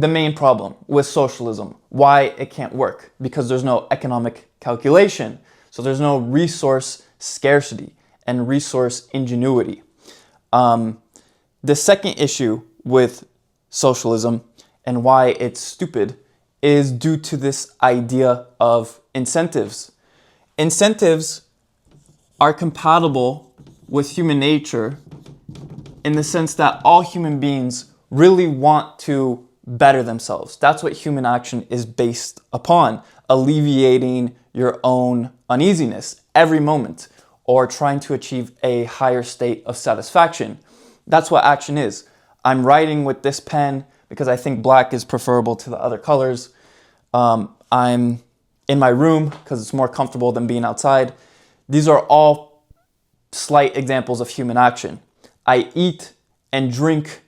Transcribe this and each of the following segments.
the main problem with socialism, why it can't work, because there's no economic calculation. So there's no resource scarcity and resource ingenuity. The second issue with socialism and why it's stupid is due to this idea of incentives. Incentives are compatible with human nature in the sense that all human beings really want to better themselves. That's what human action is based upon, alleviating your own uneasiness every moment or trying to achieve a higher state of satisfaction. That's what action is. I'm writing with this pen because I think black is preferable to the other colors. I'm in my room because it's more comfortable than being outside. These are all slight examples of human action. I eat and drink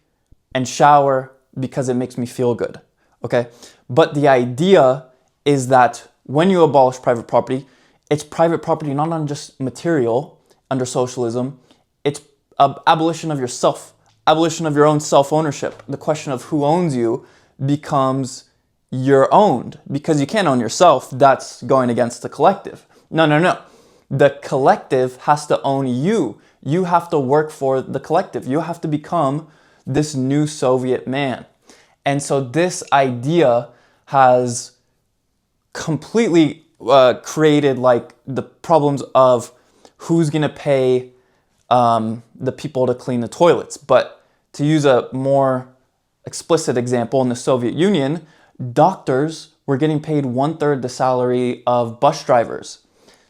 and shower because it makes me feel good, okay? But the idea is that when you abolish private property, it's private property not on just material under socialism, it's abolition of yourself, abolition of your own self-ownership. The question of who owns you becomes you're owned because you can't own yourself. That's going against the collective. No. The collective has to own you. You have to work for the collective. You have to become this new Soviet man. And so this idea has completely created like the problems of who's gonna pay the people to clean the toilets. But to use a more explicit example, in the Soviet Union, doctors were getting paid 1/3 the salary of bus drivers.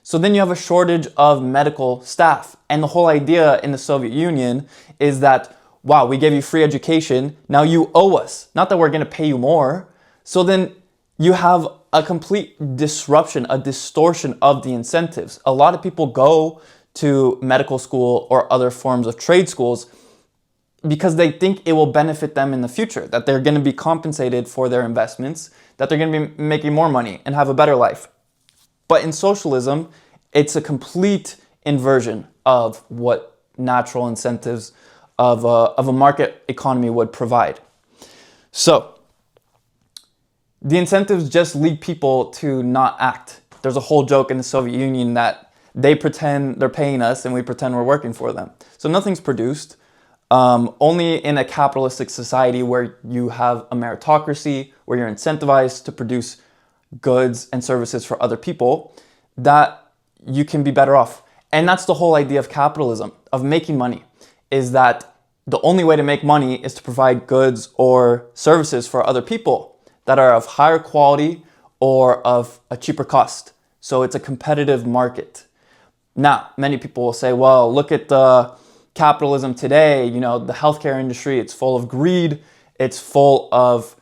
So then you have a shortage of medical staff. And the whole idea in the Soviet Union is that, wow, we gave you free education, now you owe us. Not that we're gonna pay you more. So then you have a complete disruption, a distortion of the incentives. A lot of people go to medical school or other forms of trade schools because they think it will benefit them in the future, that they're gonna be compensated for their investments, that they're gonna be making more money and have a better life. But in socialism, it's a complete inversion of what natural incentives of a market economy would provide. So the incentives just lead people to not act. There's a whole joke in the Soviet Union that they pretend they're paying us and we pretend we're working for them. So nothing's produced. Only in a capitalistic society where you have a meritocracy, where you're incentivized to produce goods and services for other people, that you can be better off. And that's the whole idea of capitalism, of making money, is that the only way to make money is to provide goods or services for other people that are of higher quality or of a cheaper cost. So it's a competitive market. Now, many people will say, well, look at the capitalism today, you know, the healthcare industry, it's full of greed, it's full of,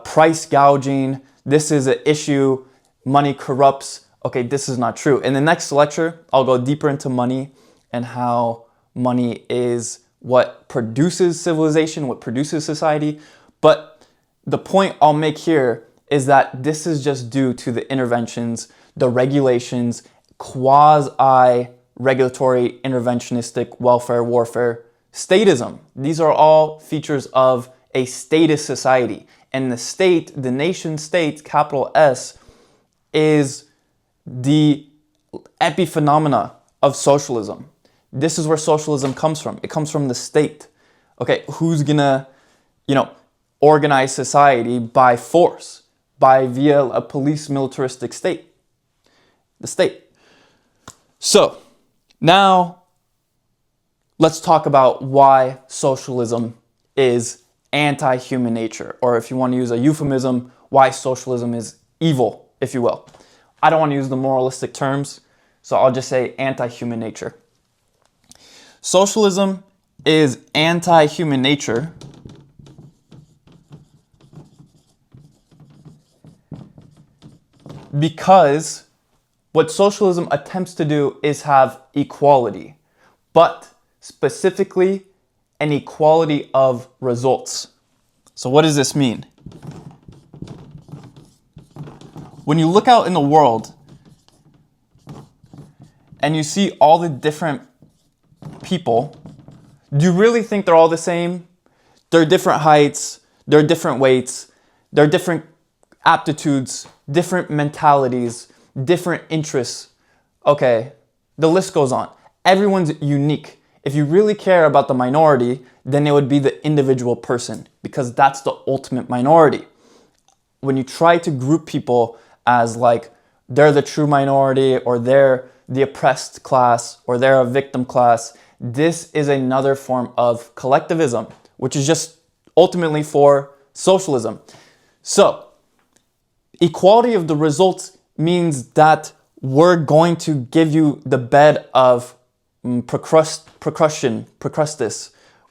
price gouging. This is an issue, money corrupts. Okay, this is not true. In the next lecture, I'll go deeper into money and how money is what produces civilization, what produces society. But the point I'll make here is that this is just due to the interventions, the regulations, quasi-regulatory, interventionistic, welfare, warfare, statism. These are all features of a statist society. And the state, the nation state, capital S, is the epiphenomena of socialism. This is where socialism comes from. It comes from the state. Okay, who's gonna, organize society by force, via a police militaristic state? The state. So, now let's talk about why socialism is anti-human nature, or if you want to use a euphemism, why socialism is evil, if you will. I don't want to use the moralistic terms, so I'll just say anti-human nature. Socialism is anti-human nature because what socialism attempts to do is have equality, but specifically an equality of results. So what does this mean? When you look out in the world and you see all the different people, do you really think they're all the same? They're different heights, There are different weights, there are different aptitudes, different mentalities, different interests. Okay, the list goes on. Everyone's unique. If you really care about the minority, then it would be the individual person, because that's the ultimate minority. When you try to group people as like they're the true minority, or they're the oppressed class, or they're a victim class, this is another form of collectivism, which is just ultimately for socialism. So, equality of the results means that we're going to give you the bed of Procrustes,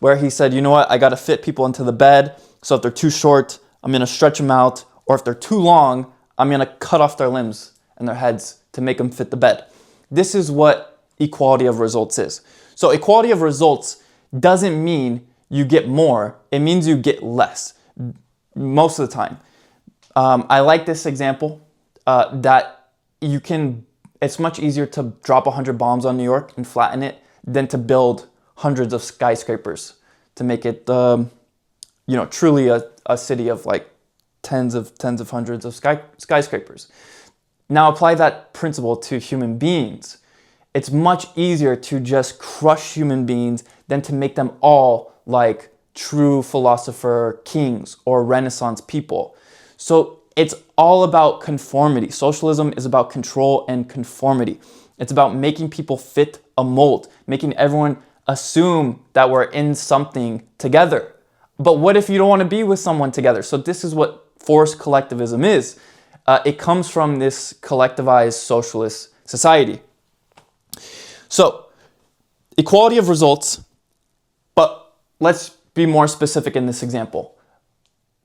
where he said, you know what, I got to fit people into the bed, so if they're too short, I'm going to stretch them out, or if they're too long, I'm going to cut off their limbs and their heads to make them fit the bed. This is what equality of results is. So equality of results doesn't mean you get more, it means you get less most of the time. I like this example that it's much easier to drop 100 bombs on New York and flatten it than to build hundreds of skyscrapers to make it, truly a city of like tens of hundreds of skyscrapers. Now apply that principle to human beings. It's much easier to just crush human beings than to make them all like true philosopher kings or Renaissance people. So it's all about conformity. Socialism is about control and conformity. It's about making people fit a mold, making everyone assume that we're in something together. But what if you don't want to be with someone together? So this is what forced collectivism is. It comes from this collectivized socialist society. So, equality of results, but let's be more specific in this example.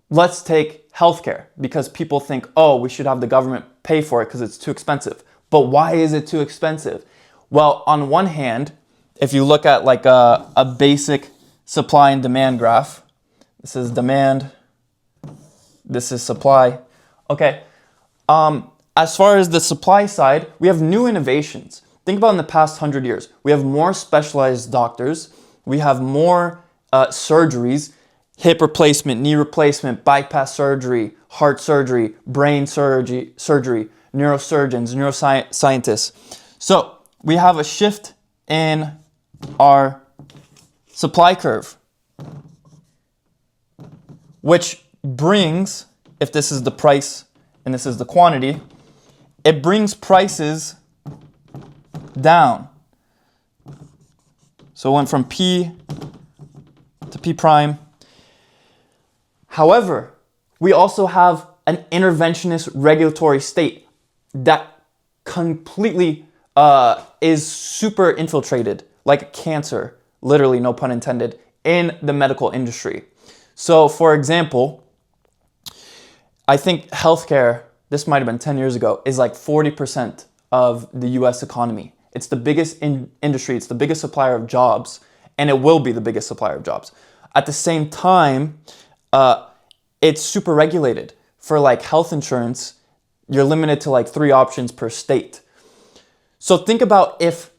Let's take healthcare, because people think, oh, we should have the government pay for it because it's too expensive. But why is it too expensive? Well, on one hand, if you look at like a basic supply and demand graph, this is demand, this is supply. Okay, as far as the supply side, we have new innovations. Think about in the past 100 years. We have more specialized doctors. We have more surgeries, hip replacement, knee replacement, bypass surgery, heart surgery, brain surgery, neurosurgeons, neuroscientists. So we have a shift in our supply curve, which brings, if this is the price and this is the quantity, it brings prices down. So it went from P to P prime. However, we also have an interventionist regulatory state that completely is super infiltrated, like a cancer, literally, no pun intended, in the medical industry. So for example, I think healthcare, this might have been 10 years ago, is like 40% of the US economy. It's the biggest industry, it's the biggest supplier of jobs, and it will be the biggest supplier of jobs. At the same time, it's super regulated. For like health insurance, you're limited to like 3 options per state. So think about if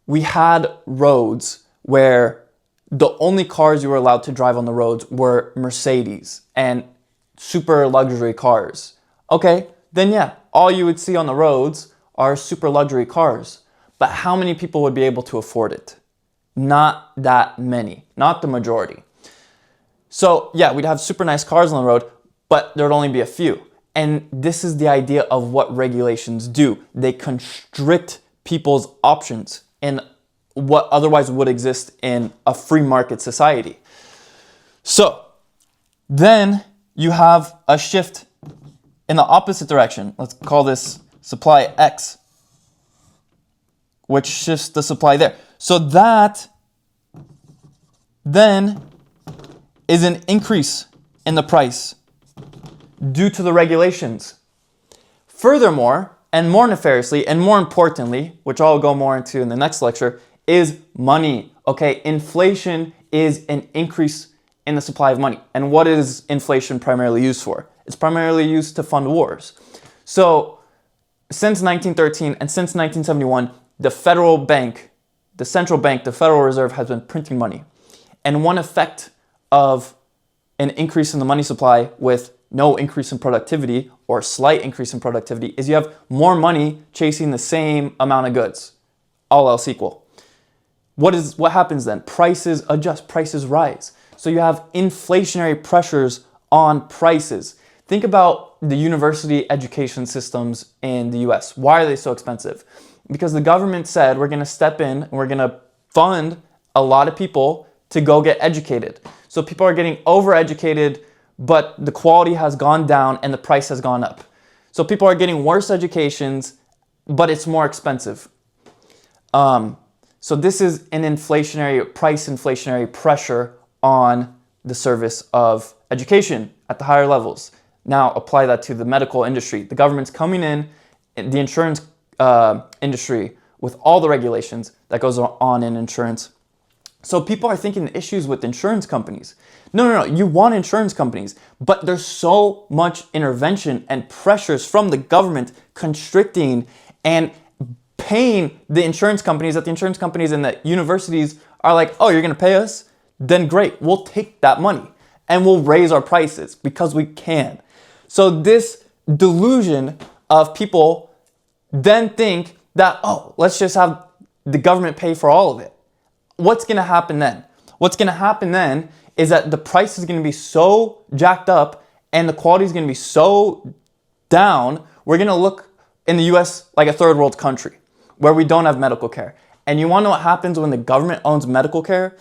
we had roads where the only cars you were allowed to drive on the roads were Mercedes and super luxury cars. Okay, then yeah, all you would see on the roads are super luxury cars. But how many people would be able to afford it? Not that many, not the majority. So yeah, we'd have super nice cars on the road, but there'd only be a few. And this is the idea of what regulations do. They constrict people's options in what otherwise would exist in a free market society. So then you have a shift in the opposite direction. Let's call this supply X, which shifts the supply there. So that then is an increase in the price due to the regulations. Furthermore, and more nefariously, and more importantly, which I'll go more into in the next lecture, is money. Okay, inflation is an increase in the supply of money. And what is inflation primarily used for? It's primarily used to fund wars. So since 1913 and since 1971, the federal bank, the central bank, the Federal Reserve has been printing money. And one effect of an increase in the money supply with no increase in productivity or slight increase in productivity is you have more money chasing the same amount of goods, all else equal. What happens then? Prices adjust, prices rise. So you have inflationary pressures on prices. Think about the university education systems in the US. Why are they so expensive? Because the government said we're going to step in and we're going to fund a lot of people to go get educated. So people are getting overeducated, but the quality has gone down and the price has gone up. So people are getting worse educations, but it's more expensive. So this is an inflationary pressure on the service of education at the higher levels. Now apply that to the medical industry. The government's coming in, the insurance industry, with all the regulations that goes on in insurance. So people are thinking the issues with insurance companies. No, you want insurance companies, but there's so much intervention and pressures from the government constricting and paying the insurance companies, that the insurance companies and the universities are like, oh, you're going to pay us? Then great, we'll take that money and we'll raise our prices because we can. So this delusion of people then think that, oh, let's just have the government pay for all of it. What's going to happen then? What's going to happen then is that the price is going to be so jacked up and the quality is going to be so down, we're going to look in the US like a third world country where we don't have medical care. And you want to know what happens when the government owns medical care?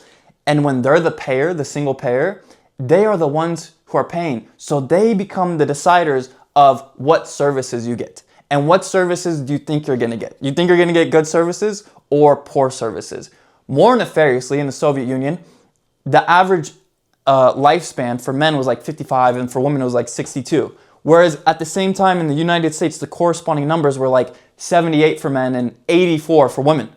And when they're the payer, the single payer, they are the ones who are paying. So they become the deciders of what services you get. And what services do you think you're going to get? You think you're going to get good services or poor services? More nefariously, in the Soviet Union, the average lifespan for men was like 55 and for women it was like 62. Whereas at the same time in the United States, the corresponding numbers were like 78 for men and 84 for women.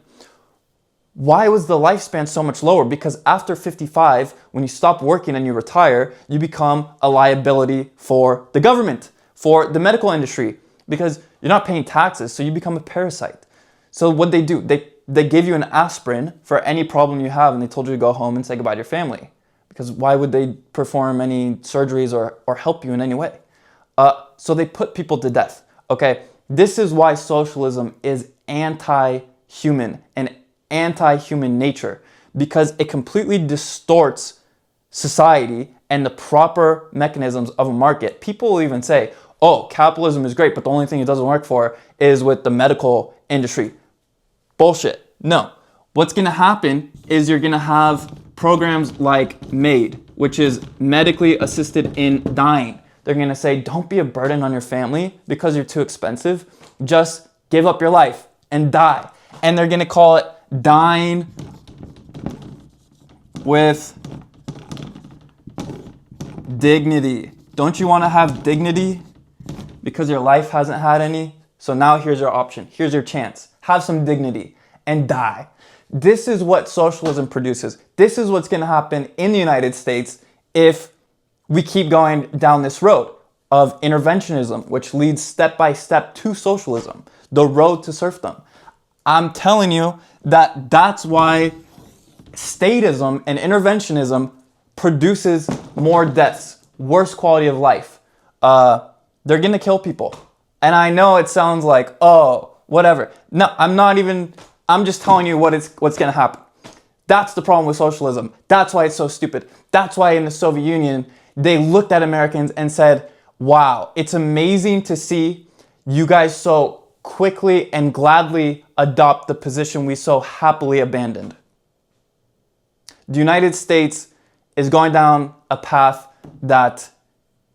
Why was the lifespan so much lower? Because after 55, when you stop working and you retire, you become a liability for the government, for the medical industry, because you're not paying taxes, so you become a parasite. So what they do, they give you an aspirin for any problem you have, and they told you to go home and say goodbye to your family. Because why would they perform any surgeries or help you in any way? So they put people to death. Okay, this is why socialism is anti-human and anti-human nature, because it completely distorts society and the proper mechanisms of a market. People will even say, oh, capitalism is great, but the only thing it doesn't work for is with the medical industry. Bullshit. No. What's going to happen is you're going to have programs like MAID, which is medically assisted in dying. They're going to say, don't be a burden on your family because you're too expensive. Just give up your life and die. And they're going to call it dying with dignity. Don't you want to have dignity because your life hasn't had any? So now here's your option. Here's your chance. Have some dignity and die. This is what socialism produces. This is what's going to happen in the United States if we keep going down this road of interventionism, which leads step by step to socialism, the road to serfdom. I'm telling you that that's why statism and interventionism produces more deaths, worse quality of life. They're going to kill people. And I know it sounds like, oh, whatever. No, I'm just telling you what's going to happen. That's the problem with socialism. That's why it's so stupid. That's why in the Soviet Union, they looked at Americans and said, wow, it's amazing to see you guys so quickly and gladly adopt the position we so happily abandoned. The United States is going down a path that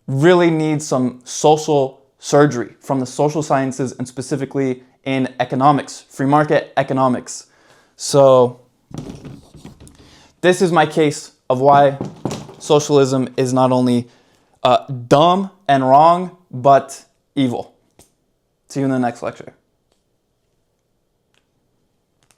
really needs some social surgery from the social sciences and specifically in economics, free market economics. So this is my case of why socialism is not only dumb and wrong, but evil. See you in the next lecture.